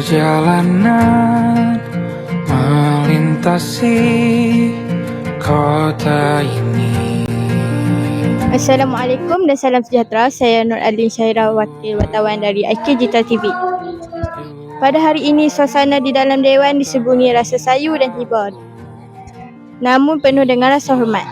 Perjalanan melintasi kota ini. Assalamualaikum dan salam sejahtera. Saya Nur Adlin Syahira, wakil wartawan dari IK Digital TV. Pada hari ini, suasana di dalam dewan disebuni rasa sayu dan hibur, namun penuh dengan rasa hormat.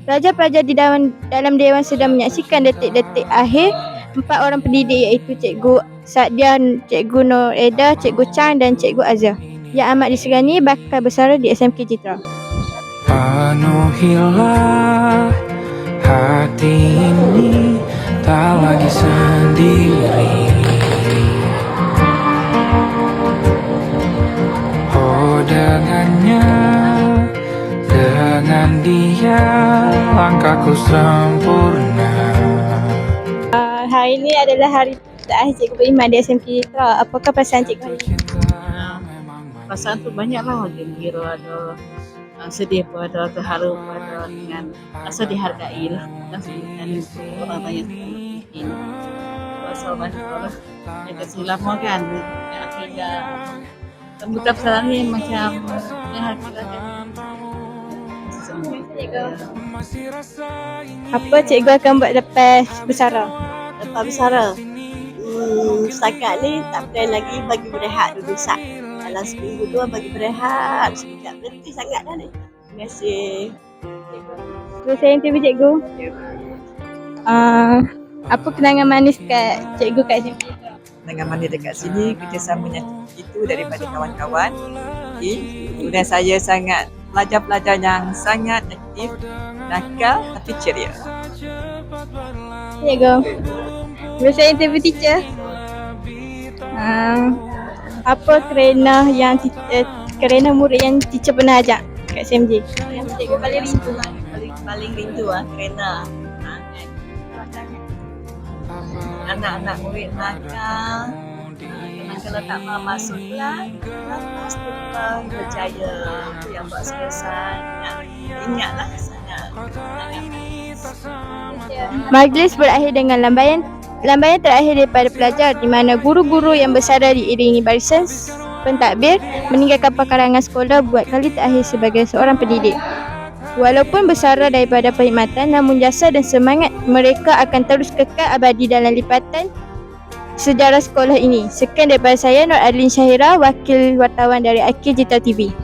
Pelajar-pelajar di dalam dewan sedang menyaksikan detik-detik akhir 4 orang pendidik, iaitu Cikgu Sadia, Cikgu Nur Eda, Cikgu Chang dan Cikgu Azhar, yang amat disegani bakal bersara di SMK Citra. Penuhilah hati ini, tak lagi sendiri. Oh, dengannya, dengan dia langkahku sempurna. Hari ini adalah hari terakhir Cikgu beriman di SMK Citra. Apakah perasaan Cikgu hari ini? Perasaan tu banyaklah, gembira ada, sedih pun ada, terharu pun ada, dengan rasa dihargai lah. Dan sebutan orang banyak ini. Rasa banyak lah. Yang kecil lama kan, yang akhirnya kemudian perasaan ni macam dihargai kan. Apa Cikgu akan buat lepas bersara? Lepas bersara, setakat ni tak plan lagi, bagi berehat dulu sat. Dalam seminggu tu bagi berehat sekejap, letih sangat dah ni. Terima kasih. Terus saya interview Cikgu. Apa kenangan manis kat Cikgu kat SMK? Dengan mana dekat sini, kerjasamanya itu daripada kawan-kawan. Okay. Kemudian saya sangat pelajar-pelajar yang sangat aktif, nakal tapi ceria. Cikgu. Terus saya interview teacher. Apa kerana murid yang teacher pernah ajak kat SMJ? Yang cikgu paling rindu lah, paling rindu lah kerana anak-anak murid nakal. Kalau tak mau masuk kelas, pasti berjaya. Itu yang buat saya sangat ingatlah sangat. Majlis berakhir dengan lambaian terakhir daripada pelajar, di mana guru-guru yang bersara diiringi barisan pentadbir meninggalkan pekarangan sekolah buat kali terakhir sebagai seorang pendidik. Walaupun bersara daripada perkhidmatan, namun jasa dan semangat mereka akan terus kekal abadi dalam lipatan sejarah sekolah ini. Sekian daripada saya, Nur Adlin Syahira, wakil wartawan dari IK Digital TV.